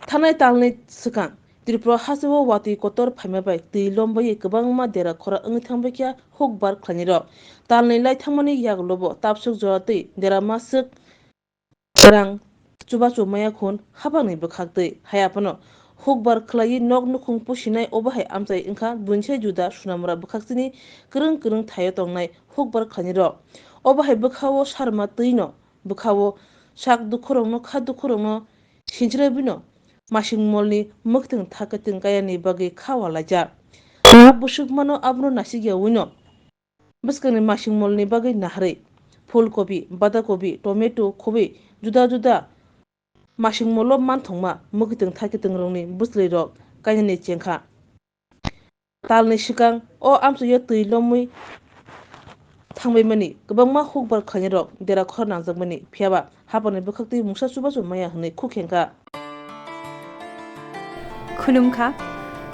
थानाय तालनि सिगां त्रिपुरा हाजोआव वाति कतर फायमाबाय दै लमबै गोबांमा देरा खरा थांबायखिया हुकबार खलाइनाइरक तालनि लाइथांमानि यागलबो ताबसुक जवातै देरामासुक रां चुबा चुमाया खुन हाबांनि बखागदै हायापनो हुकबार खलाइ नक नुखुं पुसिनाय अबाहाय आमचाय ओंखा दुनसे जुदा सुनामुरा बखागसिनि गोरों थायो तंनाय हुकबार खलाइनाइरक अबाहाय बखावो सारमा तैनो बखावो साक दुखुरंनो खा दुखुरंनो सिनज्राबिनो मासिं मलनि मोखथों थाकथों गायानि बागै खावालाजा ना बुसुकमानो आबनो नासिगियावैनो बसकनि मासिं मलनि बागै नाहरै फुलकबि बादाकबि टमेटो खबि जुदा मासिं मल मानथंमा मोखथों थाकथों रंनि बुस्लैरक गायनानि चेंखा तालनि सिगां अ आमसुयो दै लमै थांबायमानि गोबांमा हुकबार खलाइनाइरक देरा खर नांजाकमानि फियाबा हाबानि बखागदै मुसा चुबा चुमाया हनै खुखेंखा Wngkha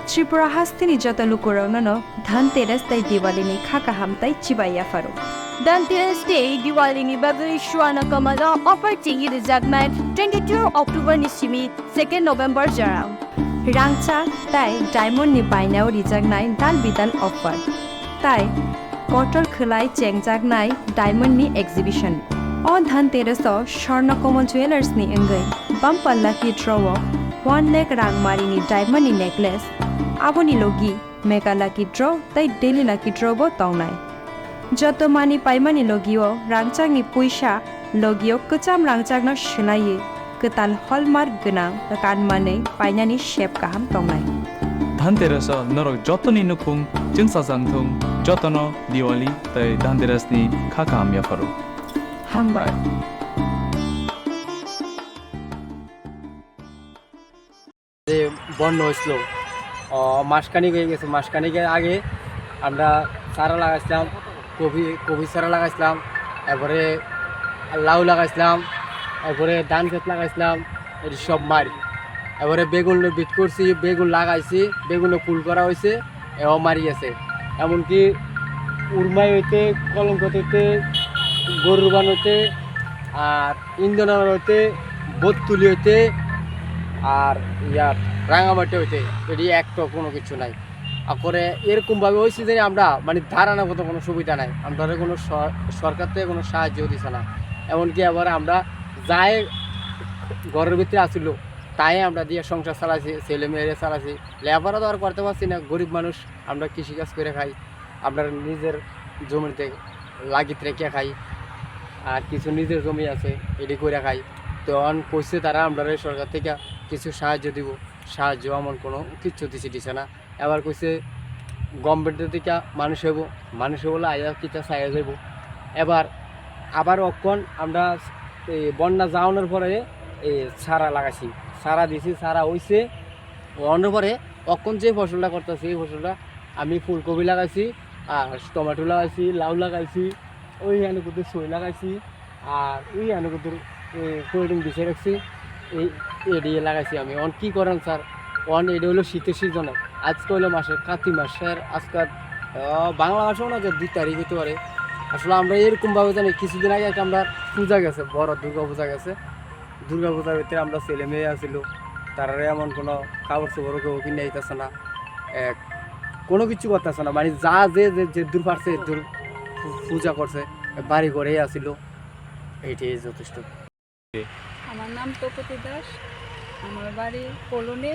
Tripura hastini jota lukuraunono Dhanteras tai Diwalini khakahamtai chibaya faru. Dhanteras day Diwalini bagay shuana kamada opportunity rejagnai 22 October ni simi 2 November jarang. Rangcha tai diamond ni bainao rejagnai dal bidan offer. Tai kotor khulai chengjagnai diamond ni exhibition. O Dhanteras o Swarna Common Jewelers ni engai bumper lucky draw 1 lakh rangmari ni diamond ni necklace aboni logi mega lucky draw tai daily lucky draw bo tongnai joto mani paimani logio rangchak ni puisa logio kecham rangchak na shlaiye ketal hallmark gonang kanmani painani shape kaham tongnai Dhanteras norok jotoni nukung jingsajangthung jotono Diwali tai Dhanteras ni khakam yafaru Hukber বন্ধ হয়েছিল মাসখানিক হয়ে গেছে মাসখানিকের আগে আমরা চারা লাগাইছিলাম কবি চারা লাগাইছিলাম এরপরে লাউ লাগাইছিলাম এরপরে ধান ক্ষেত লাগাইছিলাম এটি সব মারি এবারে বেগুন বিট করছি বেগুন লাগাইছি বেগুনে ফুল করা হয়েছে এও মারি গেছে এমনকি উরমাই হইতে কলঙ্কত হইতে গরুর বান হইতে আর ইন্দোনার হইতে বত্তুলি হইতে আর ইয়ার রাঙামাটি হইতে এটি একটা কোনো কিছু নাই তারপরে এরকমভাবে ওই সিজনে আমরা মানে ধারণাগত কোনো সুবিধা নাই আমরা কোনো সরকার থেকে কোনো সাহায্য দিছে না এমনকি আবার আমরা যাই ঘরের ভিতরে আসিল তাই আমরা দিয়ে সংসার চালাইছি ছেলে মেয়েরা চালাইছি লেবারও তো আর করতে পারছি না গরিব মানুষ আমরা কৃষিকাজ করে খাই আমরা নিজের জমিতে লাগিত রেখে খাই আর কিছু নিজের জমি আছে এটি করে খাই তখন কইছে তারা আমরা সরকার থেকে কিছু সাহায্য দিব সাহায্য এমন কোনো কিচ্ছু দিছে না এবার কইছে গভর্নমেন্টের থেকে মানুষ হবো আয়া কিতা চাইয়া যাব এবার আবার অক্ষণ আমরা এই বন্যা যাওয়ানোর পরে এই সারা লাগাইছি সারা দিছি সারা হইছে ওয়ানোর পরে অক্ষণ যে ফসলটা করতেছি এই ফসলটা আমি ফুলকপি লাগাইছি আর টমেটো লাগাইছি লাউ লাগাইছি ওই আনুকুতে সই লাগাইছি আর ওই আনুকুতের কোল্ডিং বিছিয়ে রাখছি এই এডিয়ে লাগাইছি আমি অন কী করেন স্যার অন এডি হলো শীতের সিজনে আজকে হলো মাসের কার্তিক মাসের আজকাল বাংলা মাসেও না যে 2 তারিখ হতে পারে আসলে আমরা এরকমভাবে জানি কিছুদিন আগে একটা আমরা পূজা গেছে বড় দুর্গা গেছে দুর্গা পূজার ভিতরে আমরা ছেলে মেয়ে আসিল তারা এমন কোনো কাপড় চোপড়ও কেউ কিনে দিতেছে না কোনো কিছু করতেছে না মানে যা যে দূর পারছে দূর পূজা করছে বাড়ি ঘরেই আসিল এইটাই যথেষ্ট। আমার নাম তপতি দাস, আমার বাড়ি কলোনি,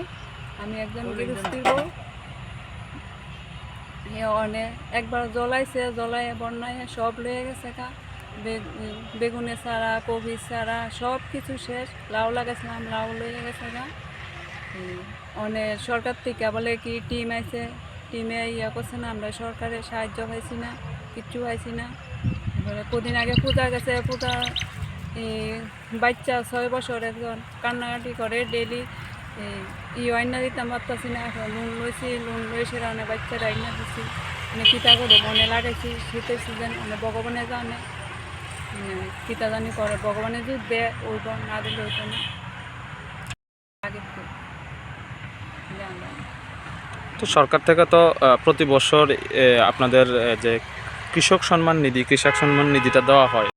আমি একজন গৃহস্থী বউ। অনেক একবার জ্বলাইছে, জ্বলাইয়ে বন্যায় সব লয়ে গেছে কা, বেগুনে চারা কবি চারা সব কিছু শেষ। লাউ লাগাইছিলাম, লাউ লয়ে গেছে কা। অনেক সরকার থেকে বলে কি টিম আইছে, টিমে ইয়া করছে না, আমরা সরকারের সাহায্য পাইছি না, কিচ্ছু পাইছি না। এবারে কদিন আগে পূজা গেছে, পূজা বাচ্চা 6 বছর একজন কান্নাকাটি করে ডেলি, আইনা দিতাম পারতাছি না। লোন লইছি, লোন লইছে অনেক বাচ্চারা আইনা দিছি, মানে কিতা করে মনে লাগাইছি। শীতের সিজন অনেক ভগবানে জানে কিতা জানি করে, ভগবানে যদি দেয় ওইব, না দিলে ওইটা না। আগে তো সরকার থেকে তো প্রতি বছর আপনাদের যে কৃষক সম্মান নিধিটা দেওয়া হয়।